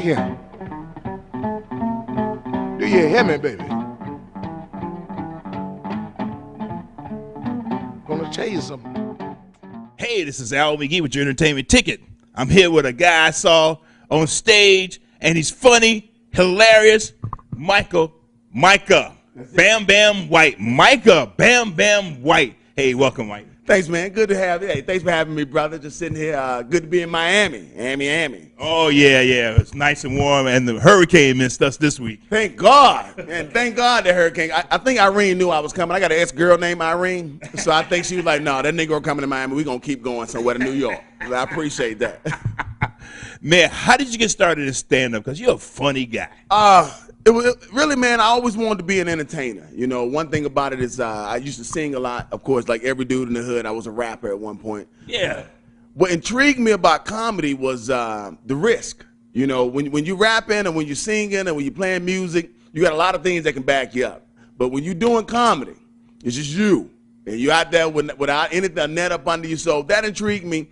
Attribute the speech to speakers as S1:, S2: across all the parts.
S1: here. Do you hear me, baby? Gonna tell you something.
S2: Hey, this is Al McGhee with your entertainment ticket. I'm here with a guy I saw on stage, and he's funny, hilarious. Micah Bam-Bamm White. Micah Bam-Bamm White. Hey, welcome, Mike.
S3: Thanks, man. Good to have you. Hey, thanks for having me, brother. Just sitting here. Good to be in Miami. Miami.
S2: Oh, yeah. It's nice and warm, and the hurricane missed us this week.
S3: Thank God. And thank God the hurricane. I think Irene knew I was coming. I got an ex-girl named Irene, so I think she was like, no, that Negro coming to Miami. We're going to keep going somewhere to New York. I appreciate that.
S2: Man, how did you get started in stand-up? Because you're a funny guy.
S3: Really, man, I always wanted to be an entertainer. You know, one thing about it is I used to sing a lot. Of course, like every dude in the hood, I was a rapper at one point.
S2: Yeah.
S3: What intrigued me about comedy was the risk. You know, when you're rapping and when you're singing and when you're playing music, you got a lot of things that can back you up. But when you're doing comedy, it's just you. And you're out there without anything, net up under you. So that intrigued me.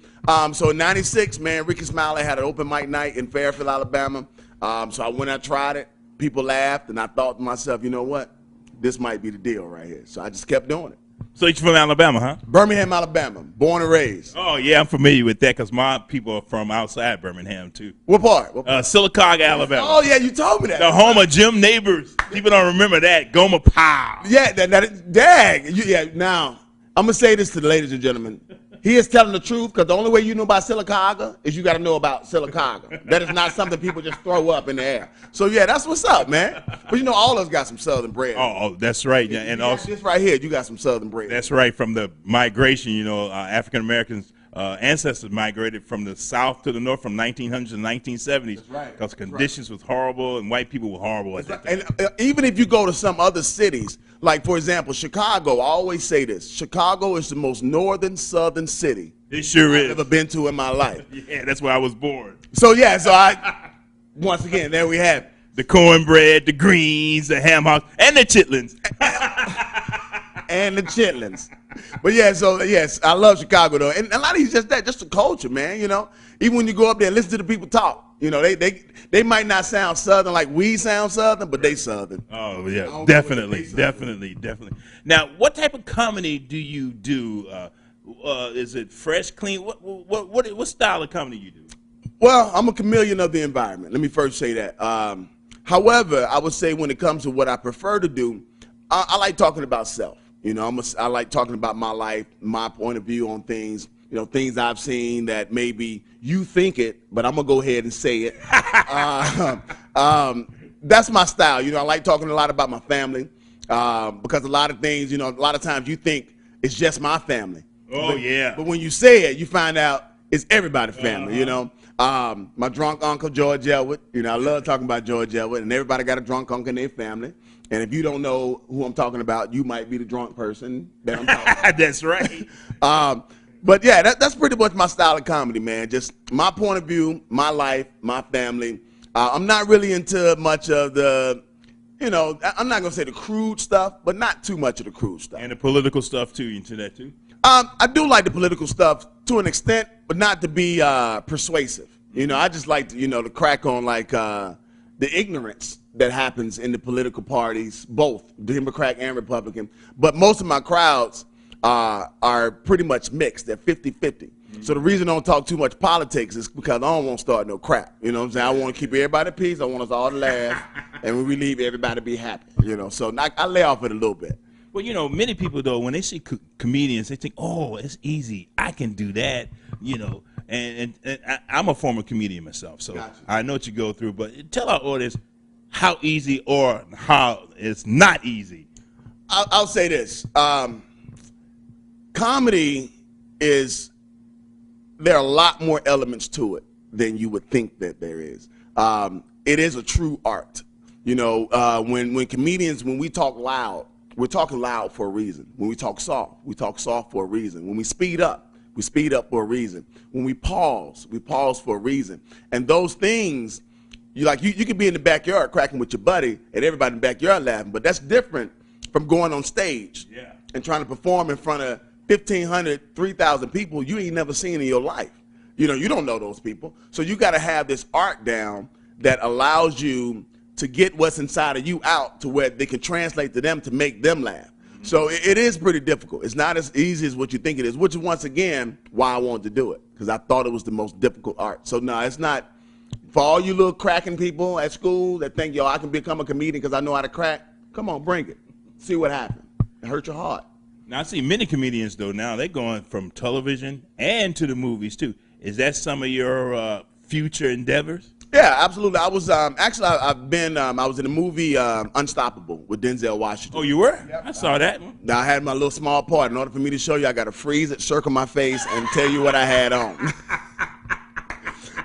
S3: So in '96, man, Ricky Smiley had an open mic night in Fairfield, Alabama. So I went out, tried it. People laughed, and I thought to myself, you know what? This might be the deal right here. So I just kept doing it.
S2: So you're from Alabama, huh?
S3: Birmingham, Alabama. Born and raised.
S2: Oh, yeah, I'm familiar with that because my people are from outside Birmingham, too.
S3: What part?
S2: Sylacauga, Alabama.
S3: Oh, yeah, you told me that.
S2: The home of Jim Neighbors. People don't remember that. Gomer Powell.
S3: Yeah, dag. Yeah, now, I'm going to say this to the ladies and gentlemen. He is telling the truth because the only way you know about Sylacauga is you got to know about Sylacauga. That is not something people just throw up in the air. So, yeah, that's what's up, man. But, you know, all of us got some Southern bread.
S2: Oh, that's right. Yeah, and also
S3: this right here, you got some Southern bread.
S2: That's right. From the migration, you know, African-Americans ancestors migrated from the South to the North from 1900s to 1970s.
S3: That's right.
S2: Because conditions was horrible and white people were horrible at that time.
S3: And even if you go to some other cities, like, for example, Chicago, I always say this. Chicago is the most northern southern city
S2: it sure
S3: I've
S2: is.
S3: ever been to in my life.
S2: Yeah, that's where I was born.
S3: So, yeah, once again, there we have it.
S2: The cornbread, the greens, the ham hock, and the chitlins.
S3: And the chitlins. But, yeah, so, yes, I love Chicago, though. And a lot of it's just that, just the culture, man, you know. Even when you go up there and listen to the people talk, you know, they might not sound Southern like we sound Southern, but they Southern.
S2: Oh, yeah, definitely. Now, what type of comedy do you do? Is it fresh, clean? What style of comedy you do?
S3: Well, I'm a chameleon of the environment. Let me first say that. However, I would say when it comes to what I prefer to do, I like talking about self. You know, I like talking about my life, my point of view on things. You know, things I've seen that maybe you think it, but I'm gonna go ahead and say it. That's my style. You know, I like talking a lot about my family because a lot of things, you know, a lot of times you think it's just my family.
S2: Oh, yeah.
S3: But when you say it, you find out it's everybody's family. You know, my drunk uncle George Elwood. You know, I love talking about George Elwood, and everybody got a drunk uncle in their family. And if you don't know who I'm talking about, you might be the drunk person that I'm talking about.
S2: That's right.
S3: But yeah, that's pretty much my style of comedy, man. Just my point of view, my life, my family. I'm not really into much of the, you know, I'm not gonna say the crude stuff, but not too much of the crude stuff.
S2: And the political stuff too. You into that too?
S3: I do like the political stuff to an extent, but not to be persuasive. You know, I just like to, you know, to crack on like the ignorance that happens in the political parties, both Democrat and Republican. But most of my crowds are pretty much mixed. They're 50-50. So the reason I don't talk too much politics is because I don't want to start no crap. You know what I'm saying? I want to keep everybody at peace. I want us all to laugh. And when we leave, everybody be happy. You know, so I lay off it a little bit.
S2: Well, you know, many people, though, when they see comedians, they think, oh, it's easy. I can do that, you know. And I'm a former comedian myself, so gotcha. I know what you go through. But tell our audience how easy or how it's not easy.
S3: I'll say this. Comedy is, there are a lot more elements to it than you would think that there is. It is a true art. You know, when comedians, when we talk loud, we're talking loud for a reason. When we talk soft for a reason. When we speed up for a reason. When we pause for a reason. And those things, you could be in the backyard cracking with your buddy and everybody in the backyard laughing, but that's different from going on stage and trying to perform in front of 1,500, 3,000 people you ain't never seen in your life. You know, you don't know those people. So you got to have this art down that allows you to get what's inside of you out to where they can translate to them to make them laugh. So it is pretty difficult. It's not as easy as what you think it is, which is, once again, why I wanted to do it, because I thought it was the most difficult art. So, no, it's not. For all you little cracking people at school that think, yo, I can become a comedian because I know how to crack, come on, bring it. See what happens. It hurt your heart.
S2: Now, I see many comedians, though, now they're going from television and to the movies, too. Is that some of your future endeavors?
S3: Yeah, absolutely. I was actually I've been I was in the movie Unstoppable with Denzel Washington.
S2: Oh, you were?
S3: Yep.
S2: I saw that.
S3: Now I had my little small part. In order for me to show you, I got to freeze it, circle my face, and tell you what I had on.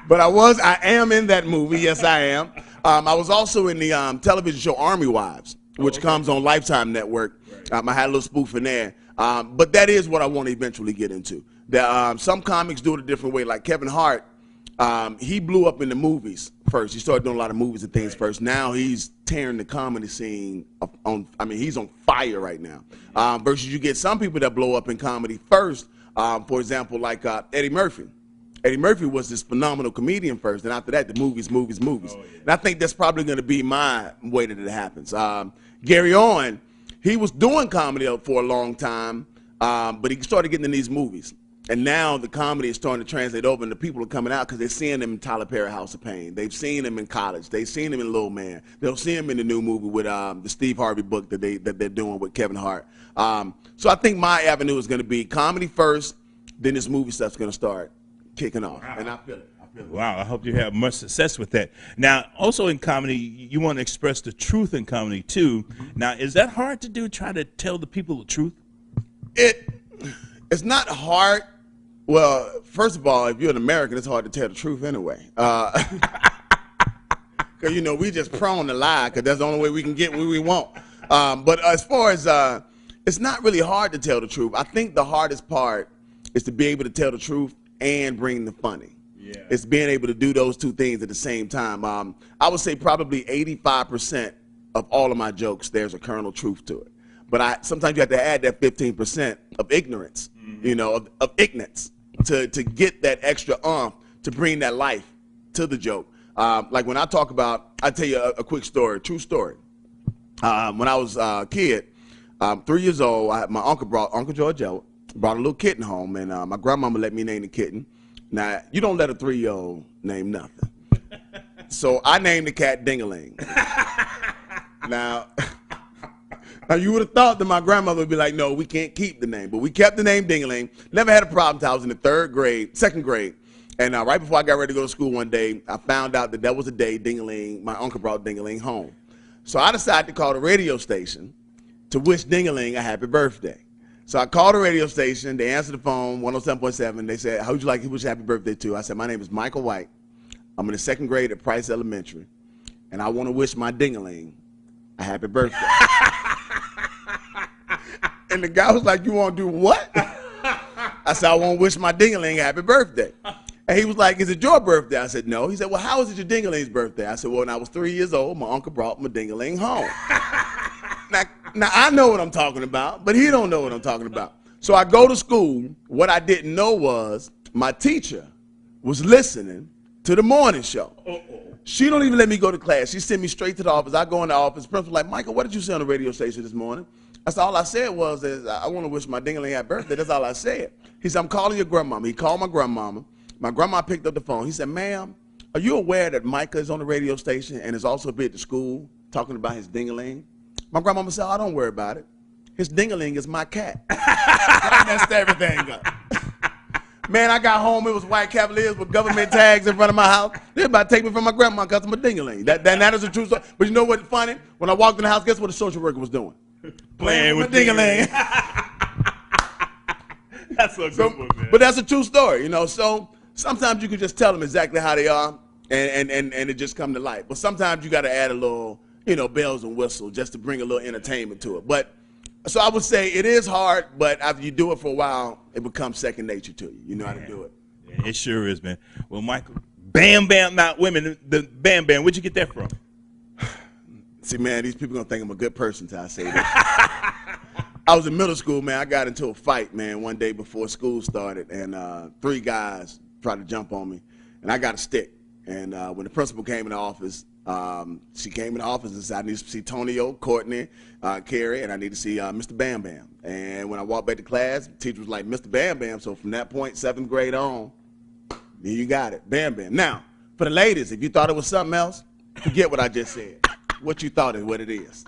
S3: But I am in that movie. Yes, I am. I was also in the television show Army Wives, which comes on Lifetime Network. Right. I had a little spoof in there. But that is what I want to eventually get into. Some comics do it a different way. Like Kevin Hart, he blew up in the movies first. He started doing a lot of movies and things first. Now he's tearing the comedy scene he's on fire right now. Versus you get some people that blow up in comedy first. For example, like Eddie Murphy. Eddie Murphy was this phenomenal comedian first, and after that, the movies. Oh, yeah. And I think that's probably going to be my way that it happens. Gary Owen, he was doing comedy for a long time, but he started getting in these movies. And now the comedy is starting to translate over, and the people are coming out because they're seeing him in Tyler Perry House of Pain. They've seen him in College. They've seen him in Little Man. They'll see him in the new movie with the Steve Harvey book that they're doing with Kevin Hart. So I think my avenue is going to be comedy first, then this movie stuff's going to start kicking off. Wow. And I feel it.
S2: Wow, I hope you have much success with that. Now, also in comedy, you want to express the truth in comedy, too. Now, is that hard to do, try to tell the people the truth?
S3: It's not hard. Well, first of all, if you're an American, it's hard to tell the truth anyway. Because, we just prone to lie because that's the only way we can get what we want. But as far as it's not really hard to tell the truth. I think the hardest part is to be able to tell the truth and bring the funny. Yeah. It's being able to do those two things at the same time. I would say probably 85% of all of my jokes, there's a kernel truth to it. But sometimes you have to add that 15% of ignorance, of ignorance to get that extra to bring that life to the joke. Like when I talk about, I'll tell you a quick story, true story. When I was a kid, 3 years old, Uncle George brought a little kitten home, and my grandmama let me name the kitten. Now, you don't let a 3-year-old name nothing. So I named the cat Ding-a-ling. Now, you would have thought that my grandmother would be like, no, we can't keep the name. But we kept the name Ding-a-ling. Never had a problem until I was in the second grade. And right before I got ready to go to school one day, I found out that was the day Ding-a-ling, my uncle brought Ding-a-ling home. So I decided to call the radio station to wish Ding-a-ling a happy birthday. So I called the radio station. They answered the phone, 107.7. They said, how would you like to wish happy birthday to? I said, my name is Michael White. I'm in the second grade at Price Elementary, and I want to wish my Ding-a-ling a happy birthday. And the guy was like, you want to do what? I said, I want to wish my Ding-a-ling a happy birthday. And he was like, is it your birthday? I said, no. He said, well, how is it your Ding-a-ling's birthday? I said, well, when I was 3 years old, my uncle brought my Ding-a-ling home. Now, I know what I'm talking about, but he don't know what I'm talking about. So I go to school. What I didn't know was my teacher was listening to the morning show. She don't even let me go to class. She sent me straight to the office. I go in the office. Principal like, Michael, what did you say on the radio station this morning? I said, all I said was, I want to wish my Ding-a-ling happy birthday. That's all I said. He said, I'm calling your grandmama. He called my grandmama. My grandma picked up the phone. He said, ma'am, are you aware that Micah is on the radio station and is also been at the school talking about his Ding-a-ling? My grandmama said, oh, don't worry about it. His Ding-a-ling is my cat. I messed everything up. Man, I got home, it was white Cavaliers with government tags in front of my house. They about to take me from my grandma because of my Ding-a-ling. That is a true story. But you know what's funny? When I walked in the house, guess what the social worker was doing? Playing with my Ding-a-ling.
S2: That's a good one, man.
S3: But that's a true story, So sometimes you can just tell them exactly how they are, and it just come to life. But sometimes you got to add a little, bells and whistles just to bring a little entertainment to it. But so I would say it is hard, but after you do it for a while, it becomes second nature to you. You know how to do it.
S2: Yeah, it sure is, man. Well, Michael, Bam-Bamm, not women, the Bam-Bamm, where'd you get that from?
S3: See, man, these people going to think I'm a good person till I say that. I was in middle school, man. I got into a fight, man, one day before school started, and 3 guys tried to jump on me, and I got a stick. And when the principal came in the office, she came in the office and said, I need to see Tonio, Courtney, Carrie, and I need to see Mr. Bam-Bamm. And when I walked back to class, the teacher was like, Mr. Bam-Bamm. So from that point, 7th grade on, then you got it, Bam-Bamm. Now, for the ladies, if you thought it was something else, forget what I just said. What you thought is what it is.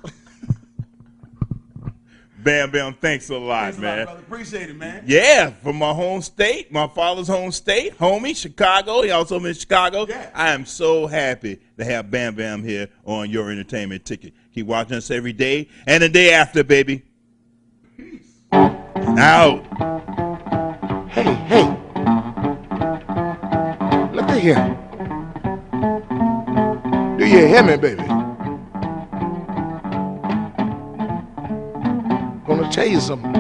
S2: Bam-Bamm, thanks a lot,
S3: Thanks a
S2: man.
S3: lot, brother. Appreciate it, man.
S2: Yeah, from my home state, my father's home state, homie, Chicago. He also in Chicago.
S3: Yeah.
S2: I am so happy to have Bam-Bamm here on Your Entertainment Ticket. Keep watching us every day and the day after, baby. Peace. Out.
S1: Hey, hey. Look at here. Do you hear me, baby? Gonna tell you something.